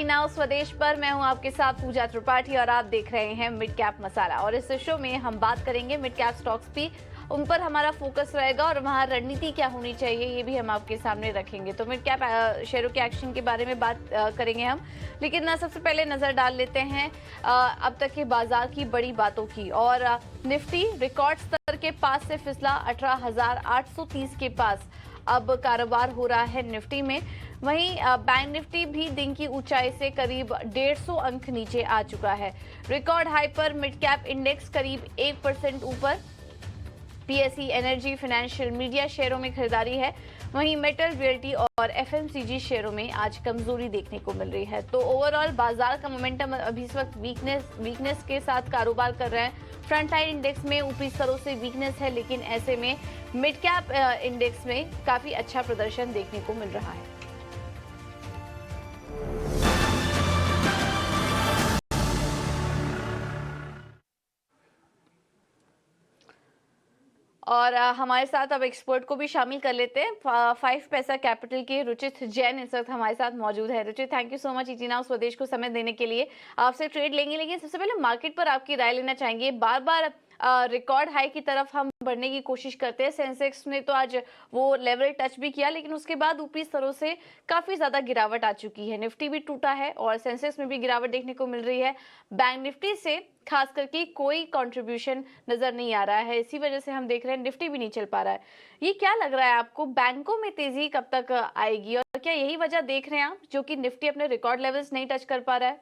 Easy now स्वदेश पर। मैं हूं आपके साथ पूजा त्रिपाठी और आप देख रहे हैं मिड कैप मसाला। और इस शो में हम बात करेंगे मिड कैप स्टॉक्स की, उन पर हमारा फोकस रहेगा और वहां रणनीति क्या होनी चाहिए ये भी हम आपके सामने रखेंगे। तो मिड कैप शेयरों के एक्शन के बारे में बात करेंगे हम, लेकिन सबसे पहले नजर डाल लेते हैं अब तक के बाजार की बड़ी बातों की। और निफ्टी रिकॉर्ड स्तर के पास से फिसला 18,830 के पास अब कारोबार हो रहा है निफ्टी में। वहीं बैंक निफ्टी भी दिन की ऊंचाई से करीब 150 अंक नीचे आ चुका है। रिकॉर्ड हाई पर मिड कैप इंडेक्स करीब 1% ऊपर। पीएसई एनर्जी फाइनेंशियल मीडिया शेयरों में खरीदारी है। वहीं मेटल रियल्टी और एफएमसीजी शेयरों में आज कमजोरी देखने को मिल रही है। तो ओवरऑल बाजार का मोमेंटम अभी इस वक्त वीकनेस के साथ कारोबार कर रहे हैं। फ्रंट लाइन इंडेक्स में ऊपरी स्तरों से वीकनेस है, लेकिन ऐसे में मिड कैप इंडेक्स में काफी अच्छा प्रदर्शन देखने को मिल रहा है। और हमारे साथ अब एक्सपर्ट को भी शामिल कर लेते हैं। 5 पैसा कैपिटल के रुचित जैन इस वक्त हमारे साथ मौजूद है। Ruchit, thank you so much easy now स्वदेश को समय देने के लिए। आपसे ट्रेड लेंगे, लेकिन सबसे पहले मार्केट पर आपकी राय लेना चाहेंगे। बार बार रिकॉर्ड हाई की तरफ हम बढ़ने की कोशिश करते हैं। सेंसेक्स ने तो आज वो लेवल टच भी किया, लेकिन उसके बाद ऊपरी स्तरों से काफी ज्यादा गिरावट आ चुकी है। निफ्टी भी टूटा है और सेंसेक्स में भी गिरावट देखने को मिल रही है। बैंक निफ्टी से खास करके कोई कंट्रीब्यूशन नजर नहीं आ रहा है। इसी वजह से हम देख रहे हैं निफ्टी भी नहीं चल पा रहा है। ये क्या लग रहा है आपको, बैंकों में तेजी कब तक आएगी और क्या यही वजह देख रहे हैं आप जो कि निफ्टी अपने रिकॉर्ड लेवल्स नहीं टच कर पा रहा है?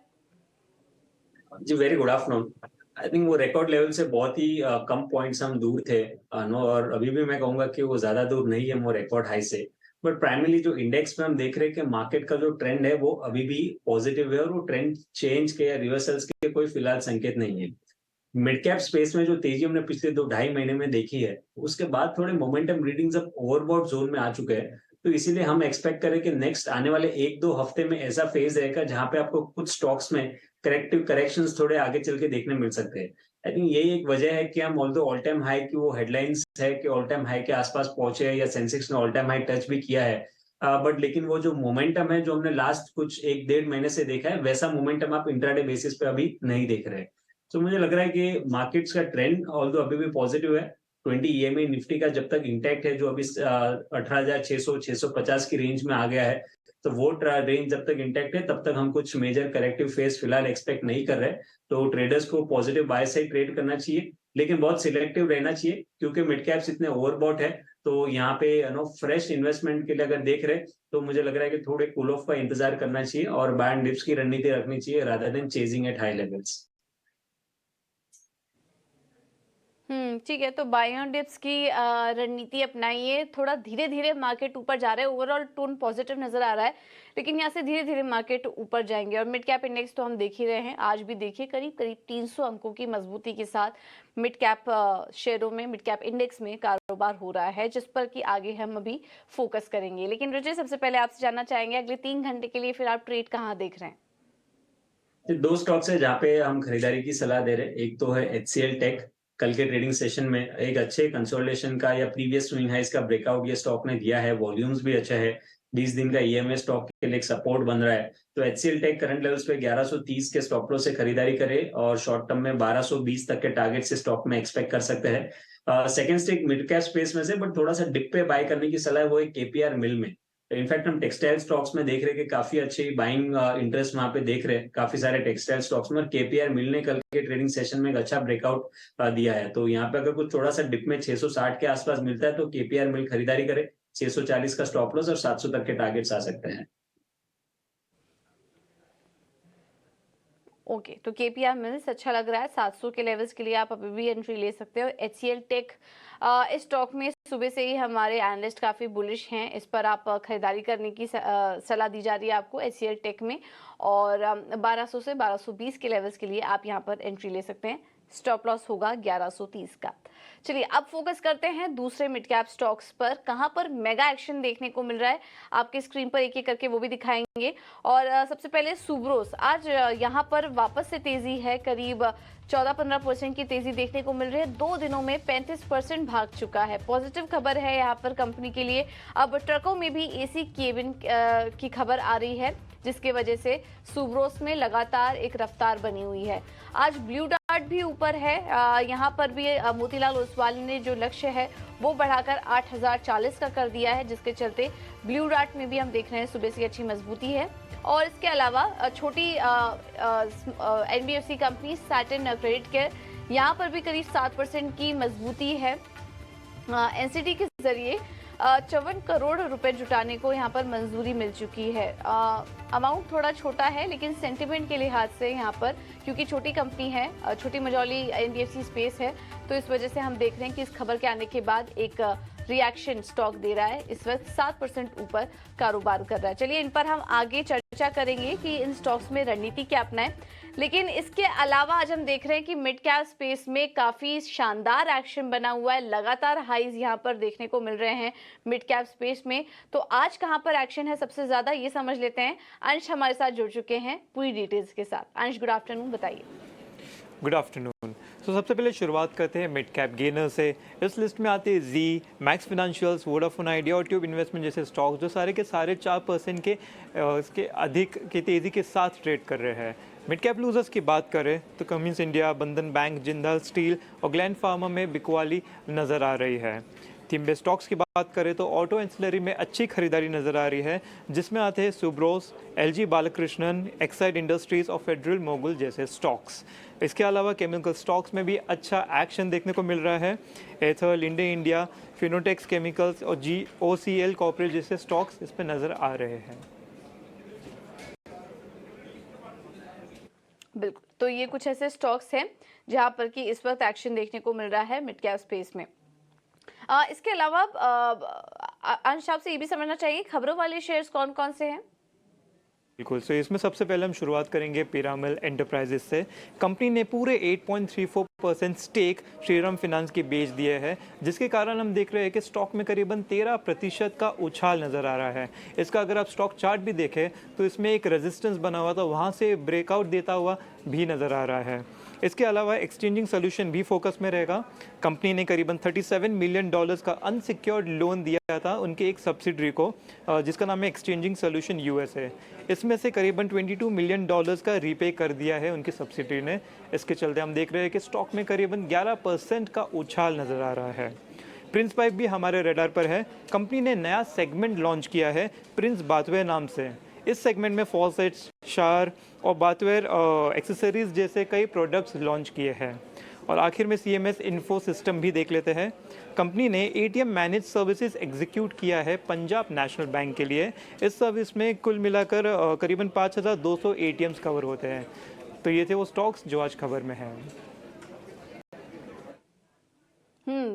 जी very good afternoon. I think वो रिकॉर्ड लेवल से बहुत ही कम पॉइंट्स हम दूर थे नो, और अभी भी मैं कहूंगा कि वो ज्यादा दूर नहीं है वो रिकॉर्ड हाई से। बट प्राइमरली जो इंडेक्स में हम देख रहे हैं कि मार्केट का जो ट्रेंड है वो अभी भी पॉजिटिव है और वो ट्रेंड चेंज के या रिवर्सल्स के कोई फिलहाल संकेत नहीं है। मिड कैप स्पेस में जो तेजी हमने पिछले 2-2.5 महीने में देखी है, उसके बाद थोड़े मोमेंटम रीडिंग्स अब ओवरबॉट जोन में आ चुके हैं। तो इसीलिए हम एक्सपेक्ट करें कि नेक्स्ट आने वाले 1-2 हफ्ते में ऐसा फेज रहेगा जहां पे आपको कुछ स्टॉक्स में करेक्टिव करेक्शंस थोड़े आगे चल के देखने मिल सकते हैं। आई थिंक यही एक वजह है कि हम ऑल टाइम हाई की वो हेडलाइंस है कि ऑल टाइम हाई के आसपास पहुंचे हैं या सेंसेक्स ने ऑल टाइम हाई टच भी किया है। बट लेकिन वो जो मोमेंटम है जो हमने लास्ट कुछ 1-1.5 महीने से देखा है, वैसा मोमेंटम आप इंट्राडे बेसिस पे अभी नहीं देख रहे हैं। तो मुझे लग रहा है कि मार्केट्स का ट्रेंड ऑल्दो अभी भी पॉजिटिव है। 20 ईएमए निफ्टी का जब तक इंटैक्ट है, जो अभी 18,600-650 की रेंज में आ गया है, तो वो रेंज जब तक इंटैक्ट है तब तक हम कुछ मेजर करेक्टिव फेज फिलहाल एक्सपेक्ट नहीं कर रहे। तो ट्रेडर्स को पॉजिटिव बाय से ट्रेड करना चाहिए, लेकिन बहुत सिलेक्टिव रहना चाहिए क्योंकि मिड कैप्स इतने ओवरबॉट है। तो यहाँ पे फ्रेश इन्वेस्टमेंट के लिए अगर देख रहे तो मुझे लग रहा है कि थोड़े कूल ऑफ का इंतजार करना चाहिए और बाय एंड डिप्स की रणनीति रखनी चाहिए rather than chasing at high levels. ठीक है। तो बाय ऑन डिप्स की रणनीति अपनाइए। थोड़ा धीरे धीरे मार्केट ऊपर जा रहा है, ओवरऑल टोन पॉजिटिव नजर आ रहा है, लेकिन यहाँ से धीरे धीरे मार्केट ऊपर जाएंगे। और मिड कैप इंडेक्स तो हम देख ही रहे हैं, आज भी देखिए करीब करीब 300 अंकों की मजबूती के साथ मिड कैप शेयरों में, मिड कैप इंडेक्स में कारोबार हो रहा है, जिस पर कि आगे हम अभी फोकस करेंगे। लेकिन रुचि, सबसे पहले आपसे जानना चाहेंगे अगले 3 घंटे के लिए फिर आप ट्रेड कहाँ देख रहे हैं? दो स्टॉक्स है जहाँ पे हम खरीदारी की सलाह दे रहे हैं। एक तो है एचसीएल टेक। कल के ट्रेडिंग सेशन में एक अच्छे कंसोलिडेशन का या प्रीवियस स्विंग हाइस का ब्रेकआउट ये स्टॉक ने दिया है, वॉल्यूम्स भी अच्छा है। 20 दिन का ईएमए स्टॉक के लिए एक सपोर्ट बन रहा है। तो एचसीएल टेक करंट लेवल्स पे 1130 के स्टॉप लॉस से खरीदारी करे और शॉर्ट टर्म में 1220 तक के टारगेट से स्टॉक में एक्सपेक्ट कर सकते हैं। Second stake mid cap space में से, बट थोड़ा सा डिप पे बाय करने की सलाह है, वो एक केपीआर मिल में। इनफैक्ट हम टेक्सटाइल स्टॉक्स में देख रहे हैं कि काफी अच्छी बाइंग इंटरेस्ट वहां पे देख रहे हैं काफी सारे टेक्सटाइल स्टॉक्स में। और केपीआर मिल ने कल के ट्रेडिंग सेशन में एक अच्छा ब्रेकआउट दिया है। तो यहाँ पे अगर कुछ थोड़ा सा डिप में 660 के आसपास मिलता है तो केपीआर मिल खरीदारी करे। 640 का स्टॉप लॉस और 700 तक के टारगेट्स आ सकते हैं। ओके, तो केपीआर मिल्स अच्छा लग रहा है। 700 के लेवल्स के लिए आप अभी भी एंट्री ले सकते हो। एचसीएल टेक, इस स्टॉक में सुबह से ही हमारे एनालिस्ट काफ़ी बुलिश हैं, इस पर आप खरीदारी करने की सलाह दी जा रही है आपको एचसीएल टेक में। और 1200 से 1220 के लेवल्स के लिए आप यहां पर एंट्री ले सकते हैं स्टॉप लॉस होगा 1130 का। चलिए अब फोकस करते हैं दूसरे मिड कैप स्टॉक्स पर, कहां पर मेगा एक्शन देखने को मिल रहा है आपके स्क्रीन पर एक एक करके वो भी दिखाएंगे। और सबसे पहले सुब्रोस, आज यहां पर वापस से तेजी है, करीब 14-15% की तेजी देखने को मिल रही है। 2 दिनों में 35% भाग चुका है। पॉजिटिव खबर है यहाँ पर कंपनी के लिए। अब ट्रकों में भी एसी केबिन की खबर आ रही है, जिसके वजह से सुब्रोस में लगातार एक रफ्तार बनी हुई है। आज ब्लू डार्ट भी ऊपर है। यहाँ पर भी मोतीलाल ओसवाल ने जो लक्ष्य है वो बढ़ाकर 8040 का कर दिया है, जिसके चलते ब्लू डार्ट में भी हम देख रहे हैं सुबह से अच्छी मजबूती है। और इसके अलावा छोटी NBFC company satin credit care, यहाँ पर भी करीब 7% की मजबूती है। एनसीडी के जरिए 54 करोड़ रुपए जुटाने को यहाँ पर मंजूरी मिल चुकी है। अमाउंट थोड़ा छोटा है, लेकिन सेंटिमेंट के लिहाज से यहाँ पर, क्योंकि छोटी कंपनी है, छोटी मझौली एनबीएफसी स्पेस है, तो इस वजह से हम देख रहे हैं कि इस खबर के आने के बाद एक रिएक्शन स्टॉक दे रहा है। इस वक्त 7% ऊपर कारोबार कर रहा है। चलिए इन पर हम आगे चर्चा करेंगे कि इन स्टॉक्स में रणनीति क्या अपनाएं। लेकिन इसके अलावा आज हम देख रहे हैं कि मिड कैप स्पेस में काफी शानदार एक्शन बना हुआ है। लगातार हाईज यहां पर देखने को मिल रहे हैं मिड कैप स्पेस में। तो आज कहां पर एक्शन है सबसे ज्यादा, ये समझ लेते हैं। अंश हमारे साथ जुड़ चुके हैं पूरी डिटेल्स के साथ। अंश, गुड आफ्टरनून, बताइए। Good afternoon. तो सबसे पहले शुरुआत करते हैं मिड कैप गेनर से। इस लिस्ट में आते हैं जी, मैक्स फाइनेंशियल्स, वोडाफोन आइडिया और ट्यूब इन्वेस्टमेंट जैसे स्टॉक्स, जो सारे के सारे 4% के इसके अधिक की तेज़ी के साथ ट्रेड कर रहे हैं। मिड कैप लूजर्स की बात करें तो कमिंस इंडिया, बंधन बैंक, जिंदाल स्टील और ग्लैंड फार्मा में बिकवाली नज़र आ रही है। थीम बेस्ड स्टॉक्स की बात करें तो ऑटो एंसिलरी में अच्छी खरीदारी नजर आ रही है, जिसमें आते हैं Subros, LG Balakrishnan, Exide industries और फेडरल मोगुल जैसे स्टॉक्स। इसके अलावा केमिकल स्टॉक्स में भी अच्छा एक्शन देखने को मिल रहा है। एथर, लिंडे इंडिया, फिनोटेक्स केमिकल्स और GOCL कॉर्पोरेट जैसे स्टॉक्स इस पर नजर आ रहे हैं। बिल्कुल, तो ये कुछ ऐसे स्टॉक्स हैं जहां पर कि इस वक्त एक्शन देखने को मिल रहा है मिड कैप स्पेस में। इसके अलावा अंश, आपसे ये भी समझना चाहिए खबरों वाले शेयर्स कौन कौन से हैं। बिल्कुल, सो इसमें सबसे पहले हम शुरुआत करेंगे पीरामल एंटरप्राइजेस से। कंपनी ने पूरे 8.34% स्टेक श्रीराम फाइनेंस की बेच दिए है, जिसके कारण हम देख रहे हैं कि स्टॉक में करीबन 13% का उछाल नज़र आ रहा है। इसका अगर आप स्टॉक चार्ट भी देखें तो इसमें एक रेजिस्टेंस बना हुआ था, वहाँ से ब्रेकआउट देता हुआ भी नज़र आ रहा है। इसके अलावा एक्सचेंजिंग सोल्यूशन भी फोकस में रहेगा। कंपनी ने करीबन $37 मिलियन का अनसिक्योर्ड लोन दिया था उनके एक सब्सिडरी को, जिसका नाम है एक्सचेंजिंग सोल्यूशन USA। इसमें से करीबन $22 मिलियन का रीपे कर दिया है उनकी सब्सिडरी ने। इसके चलते हम देख रहे हैं कि स्टॉक में करीबन 11% का उछाल नज़र आ रहा है। प्रिंस पाइप भी हमारे रडार पर है। कंपनी ने नया सेगमेंट लॉन्च किया है प्रिंस बाथवेयर नाम से। इस सेगमेंट में फॉसेट्स, शावर और बाथवेयर एक्सेसरीज जैसे कई प्रोडक्ट्स लॉन्च किए हैं। और आखिर में CMS इन्फो सिस्टम भी देख लेते हैं। कंपनी ने ATM मैनेज सर्विसेज एग्जीक्यूट किया है पंजाब नेशनल बैंक के लिए। इस सर्विस में कुल मिलाकर करीबन 5200 ATMs कवर होते हैं। तो ये थे वो स्टॉक्स जो आज खबर में हैं।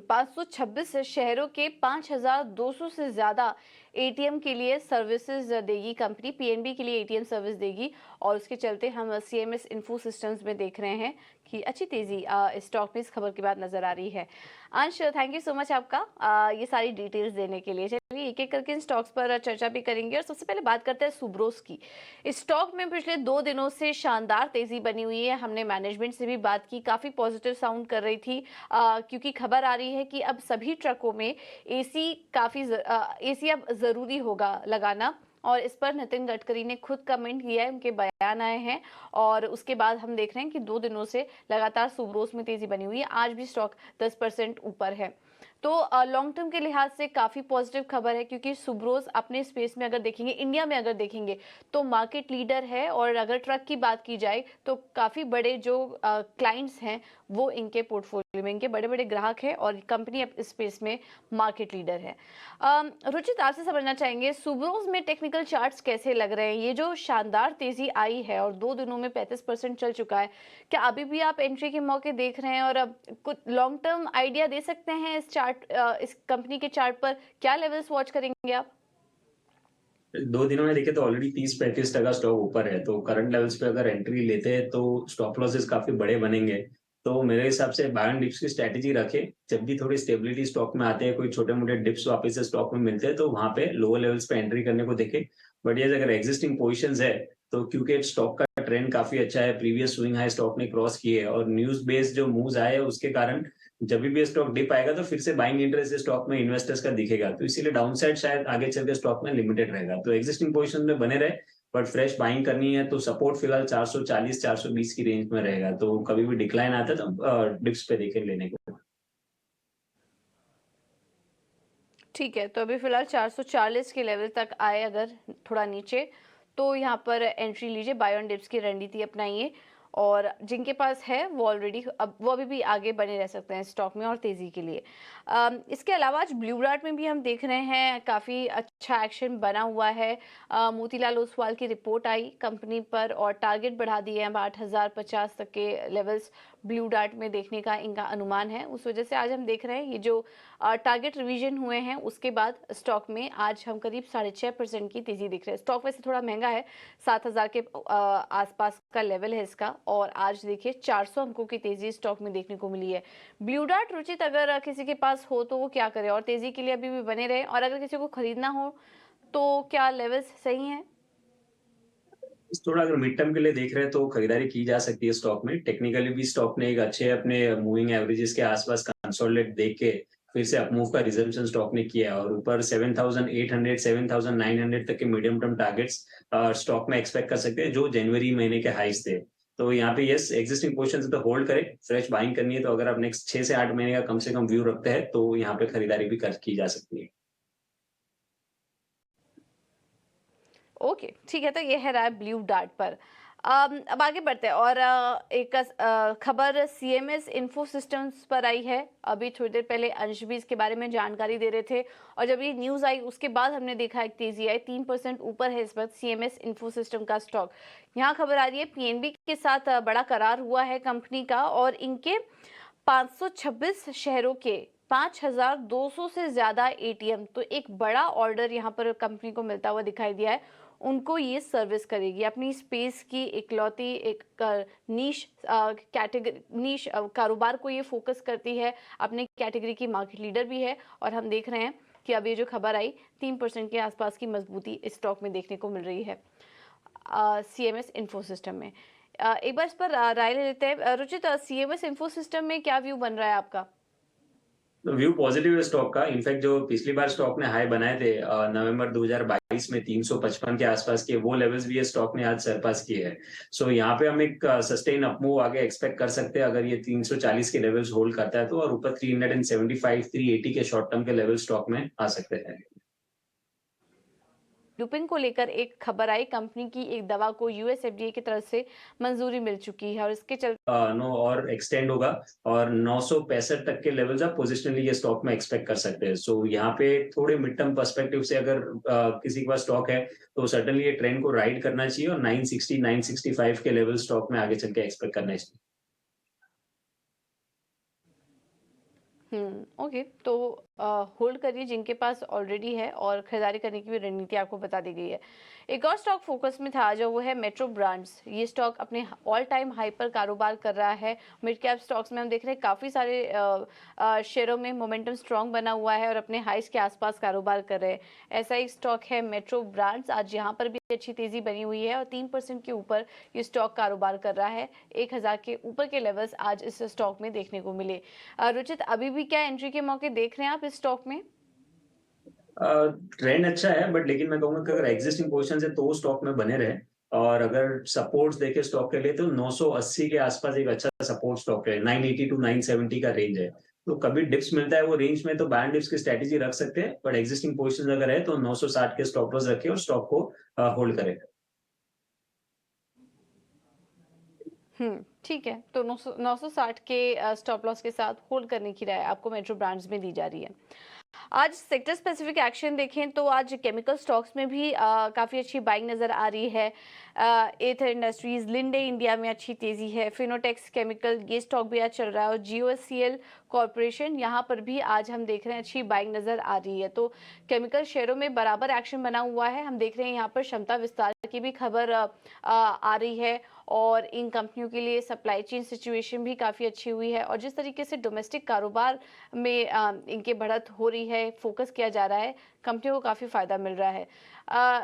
526 शहरों के 5200 से ज्यादा एटीएम के लिए सर्विसेज देगी कंपनी। पीएनबी के लिए एटीएम सर्विस देगी, और उसके चलते हम CMS इन्फो सिस्टम्स में देख रहे हैं कि अच्छी तेजी स्टॉक में इस खबर के बाद नजर आ रही है। अंश, थैंक यू सो मच आपका ये सारी डिटेल्स देने के लिए। चलिए एक एक करके इन स्टॉक्स पर चर्चा भी करेंगे। और सबसे पहले बात करते हैं सुब्रोस की। इस स्टॉक में पिछले 2 दिनों से शानदार तेजी बनी हुई है। हमने मैनेजमेंट से भी बात की, काफी पॉजिटिव साउंड कर रही थी, क्योंकि खबर आ रही है कि अब सभी ट्रकों में एसी अब जरूरी होगा लगाना। और इस पर नितिन गडकरी ने खुद कमेंट किया है, उनके बयान आए हैं। और उसके बाद हम देख रहे हैं कि 2 दिनों से लगातार सुब्रोस में तेजी बनी हुई है। आज भी स्टॉक 10% ऊपर है। तो लॉन्ग टर्म के लिहाज से काफी पॉजिटिव खबर है, क्योंकि सुब्रोस अपने स्पेस में अगर देखेंगे, इंडिया में अगर देखेंगे तो मार्केट लीडर है। और अगर ट्रक की बात की जाए तो काफी बड़े जो क्लाइंट्स हैं वो इनके पोर्टफोलियो में, इनके बड़े बड़े ग्राहक हैं, और कंपनी अब इस स्पेस में मार्केट लीडर है। रुचित, आपसे समझना चाहेंगे सुब्रोस में टेक्निकल चार्ट्स कैसे लग रहे हैं। ये जो शानदार तेजी आई है और 2 दिनों में 35% चल चुका है, क्या अभी भी आप एंट्री के मौके देख रहे हैं? और अब कुछ लॉन्ग टर्म आइडिया दे सकते हैं इस इस कंपनी के चार्ट पर, क्या लेवल्स वॉच करेंगे आप? 2 दिनों में देखे तो ऑलरेडी 30-35% स्टॉक ऊपर है, तो करंट लेवल्स पे अगर एंट्री लेते हैं तो स्टॉप लॉसेस काफी बड़े बनेंगे। तो मेरे हिसाब से बाय एंड डिप्स की स्ट्रैटेजी रखे। जब भी थोड़ी स्टेबिलिटी स्टॉक में आते हैं, कोई छोटे-मोटे डिप्स वापस से स्टॉक में मिलते हैं, तो वहाँ पे लोअर लेवल्स पे एंट्री करने को देखें। बट ये अगर एक्जिस्टिंग पोजीशंस है, तो क्योंकि स्टॉक का ट्रेंड काफ़ी अच्छा है, प्रीवियस स्विंग हाई स्टॉक ने क्रॉस किए है और न्यूज़ बेस्ड जो मूव्स आए हैं, उसके कारण जब भी स्टॉक डिप आएगा, तो फिर से बाइंग इंटरेस्ट स्टॉक में इन्वेस्टर्स का दिखेगा। तो इसीलिए डाउनसाइड शायद आगे चल के स्टॉक में लिमिटेड रहेगा। तो एक्जिस्टिंग पोजीशन में बने रहे, बट फ्रेश बाइंग करनी है तो सपोर्ट फिलहाल 440-420 की रेंज में रहेगा। तो कभी भी डिक्लाइन आता है तो डिप्स पे देखें लेने को। ठीक है, तो अभी फिलहाल 440 के लेवल तक आए अगर थोड़ा नीचे, तो यहाँ पर एंट्री लीजिए, बाय ऑन डिप्स की रणनीति अपनाइए। और जिनके पास है वो ऑलरेडी, अब वो अभी भी आगे बने रह सकते हैं स्टॉक में और तेज़ी के लिए। इसके अलावा आज ब्लू डार्ट में भी हम देख रहे हैं काफ़ी अच्छा एक्शन बना हुआ है। मोतीलाल ओसवाल की रिपोर्ट आई कंपनी पर और टारगेट बढ़ा दिए हैं। अब 8,050 तक के लेवल्स ब्लू डार्ट में देखने का इनका अनुमान है। उस वजह से आज हम देख रहे हैं ये जो टारगेट रिवीजन हुए हैं उसके बाद स्टॉक में आज हम करीब 6.5% की तेजी दिख रहे हैं। स्टॉक वैसे थोड़ा महंगा है, 7,000 के आसपास का लेवल है इसका, और आज देखिए 400 अंकों की तेजी स्टॉक में देखने को मिली है। ब्लू डार्ट रुचित अगर किसी के पास हो तो वो क्या करे, और तेजी के लिए अभी भी बने रहे, और अगर किसी को खरीदना हो तो क्या लेवल्स सही हैं? थोड़ा अगर मिड टर्म के लिए देख रहे हैं तो खरीदारी की जा सकती है स्टॉक में। टेक्निकली भी स्टॉक ने एक अच्छे अपने मूविंग एवरेजेस के आसपास कंसोलिडेट देख के फिर से अपमूव का रिजम्पशन स्टॉक ने किया है और ऊपर 7,800 7,900 तक के मीडियम टर्म टारगेट्स स्टॉक में एक्सपेक्ट कर सकते हैं, जो जनवरी महीने के हाईस थे। तो यहाँ पे यस, एक्जिस्टिंग पोजीशन तो होल्ड करें। फ्रेश बाइंग करनी है तो अगर आप नेक्स्ट 6 से 8 महीने का कम से कम व्यू रखते हैं तो यहाँ पे खरीदारी भी की जा सकती है। ओके, ठीक है, तो ये है राय ब्लू डार्ट पर। अब आगे बढ़ते हैं और एक खबर सीएमएस इन्फो सिस्टम्स पर आई है। अभी थोड़ी देर पहले अंश भी इसके बारे में जानकारी दे रहे थे, और जब ये न्यूज़ आई उसके बाद हमने देखा एक तेजी आई, 3% ऊपर है इस वक्त सीएमएस इन्फो सिस्टम का स्टॉक। यहाँ खबर आ रही है पीएनबी के साथ बड़ा करार हुआ है कंपनी का, और इनके 526 शहरों के 5,200 से ज्यादा एटीएम, तो एक बड़ा ऑर्डर यहाँ पर कंपनी को मिलता हुआ दिखाई दिया है। उनको ये सर्विस करेगी, अपनी स्पेस की इकलौती एक नीश कैटेगरी, नीश कारोबार को ये फोकस करती है, अपने कैटेगरी की मार्केट लीडर भी है। और हम देख रहे हैं कि अब ये जो खबर आई, 3% के आसपास की मजबूती इस स्टॉक में देखने को मिल रही है सीएमएस इन्फो सिस्टम में। एक बार इस पर राय ले लेते हैं। रुचित, सीएमएस इन्फो सिस्टम में क्या व्यू बन रहा है आपका? व्यू पॉजिटिव है स्टॉक का। इनफैक्ट जो पिछली बार स्टॉक ने हाई बनाए थे नवंबर 2022 में 355 के आसपास के, वो लेवल्स भी ये स्टॉक ने आज सरपास किए हैं। सो यहाँ पे हम एक सस्टेन अपमूव आगे एक्सपेक्ट कर सकते हैं अगर ये 340 के लेवल्स होल्ड करता है तो, और ऊपर 375 380 के शॉर्ट टर्म के लेवल स्टॉक में आ सकते हैं। लुपिन को लेकर एक खबर आई, कंपनी की एक दवा को यूएस एफडीए की तरफ से मंजूरी मिल चुकी है और इसके चलते नो और एक्सटेंड होगा और 965 तक के लेवल्स आप पोजिशनली ये स्टॉक में एक्सपेक्ट कर सकते हैं। सो यहाँ पे थोड़े मिड टर्म पर्सपेक्टिव से अगर किसी के पास स्टॉक है तो सर्टेनली ये ट्रेंड को राइड करना चाहिए और 960 965 के लेवल स्टॉक में आगे चल के एक्सपेक्ट करना चाहिए। ओके, तो होल्ड करिए जिनके पास ऑलरेडी है, और खरीदारी करने की भी रणनीति आपको बता दी गई है। एक और स्टॉक फोकस में था जो वो है मेट्रो ब्रांड्स। ये स्टॉक अपने ऑल टाइम हाई पर कारोबार कर रहा है। मिड कैप स्टॉक्स में हम देख रहे हैं काफ़ी सारे शेयरों में मोमेंटम स्ट्रॉन्ग बना हुआ है और अपने हाइस के आसपास कारोबार कर रहे हैं। ऐसा एक स्टॉक है मेट्रो ब्रांड्स। आज यहाँ पर भी अच्छी तेजी बनी हुई है और 3% के ऊपर ये स्टॉक कारोबार कर रहा है। 1,000 के ऊपर के लेवल्स आज इस स्टॉक में देखने को मिले। रुचित, अभी भी क्या एंट्री के मौके देख रहे हैं आप इस स्टॉक में? ट्रेंड अच्छा है, बट लेकिन मैं कहूंगा कि अगर एग्जिस्टिंग पोजीशन है तो स्टॉक में बने रहे, और अगर सपोर्ट्स देखे स्टॉक के लिए तो 980 के आसपास एक अच्छा सपोर्ट स्टॉक है। 980 टू 970 का रेंज है। तो कभी डिप्स मिलता है वो रेंज में तो बैंड डिप्स की स्ट्रेटेजी रख सकते हैं, बट एग्जिस्टिंग पोजीशन अगर है तो 960 के स्टॉप लॉस रखे और स्टॉक को होल्ड करें। ठीक है, तो 960 के स्टॉप लॉस के साथ होल्ड करने की राय आपको मेट्रो ब्रांड्स में दी जा रही है। आज सेक्टर स्पेसिफिक एक्शन देखें तो आज केमिकल स्टॉक्स में भी काफ़ी अच्छी बाइंग नज़र आ रही है। एथर इंडस्ट्रीज, लिंडे इंडिया में अच्छी तेज़ी है। फिनोटेक्स केमिकल, ये स्टॉक भी आज चल रहा है, और जीओएससीएल कॉरपोरेशन, यहाँ पर भी आज हम देख रहे हैं अच्छी बाइंग नज़र आ रही है। तो केमिकल शेयरों में बराबर एक्शन बना हुआ है। हम देख रहे हैं यहाँ पर क्षमता विस्तार की भी खबर आ रही है और इन कंपनियों के लिए सप्लाई चेन सिचुएशन भी काफ़ी अच्छी हुई है और जिस तरीके से डोमेस्टिक कारोबार में इनकी बढ़त हो रही है, फोकस किया जा रहा है, कंपनियों को काफ़ी फ़ायदा मिल रहा है।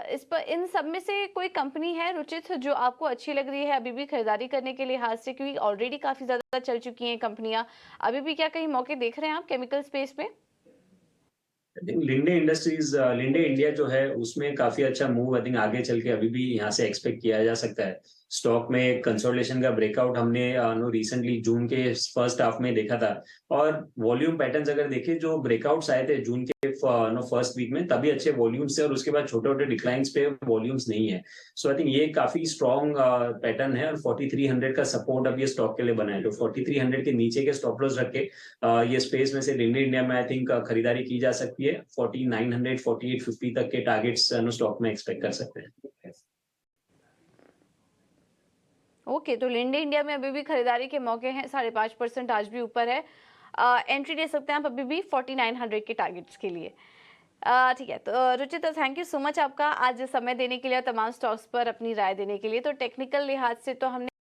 इस पर इन सब में से कोई कंपनी है रुचित जो आपको अच्छी लग रही है अभी भी खरीदारी करने के लिहाज से, क्योंकि ऑलरेडी काफ़ी ज़्यादा चल चुकी हैं कंपनियां, अभी भी क्या कहीं मौके देख रहे हैं आप केमिकल स्पेस में? आई थिंक लिंडे इंडिया जो है उसमें काफी अच्छा मूव आई थिंक आगे चल के अभी भी यहाँ से एक्सपेक्ट किया जा सकता है। स्टॉक में कंसोलिडेशन का ब्रेकआउट हमने नो रिसेंटली जून के फर्स्ट हाफ में देखा था और वॉल्यूम पैटर्न्स अगर देखें जो ब्रेकआउट्स आए थे जून के नो फर्स्ट वीक में तभी अच्छे वॉल्यूम्स थे और उसके बाद छोटे छोटे डिक्लाइंस पे वॉल्यूम्स नहीं है। सो आई थिंक ये काफी स्ट्रॉन्ग पैटर्न है और 4300 का सपोर्ट अब ये स्टॉक के लिए बना है तो 4300 के नीचे के स्टॉप लॉस रख के ये स्पेस में से लिंडे इंडिया में आई थिंक खरीदारी की जा सकती है। 4900 4850 तक के टारगेट्स स्टॉक में एक्सपेक्ट कर सकते हैं। ओके, तो लिंडे इंडिया में अभी भी खरीदारी के मौके हैं, 5.5% आज भी ऊपर है। एंट्री ले सकते हैं आप अभी भी 4900 के टारगेट्स के लिए। ठीक है, तो Ruchit thank you so much आपका आज समय देने के लिए और तमाम स्टॉक्स पर अपनी राय देने के लिए। तो टेक्निकल लिहाज से तो हमने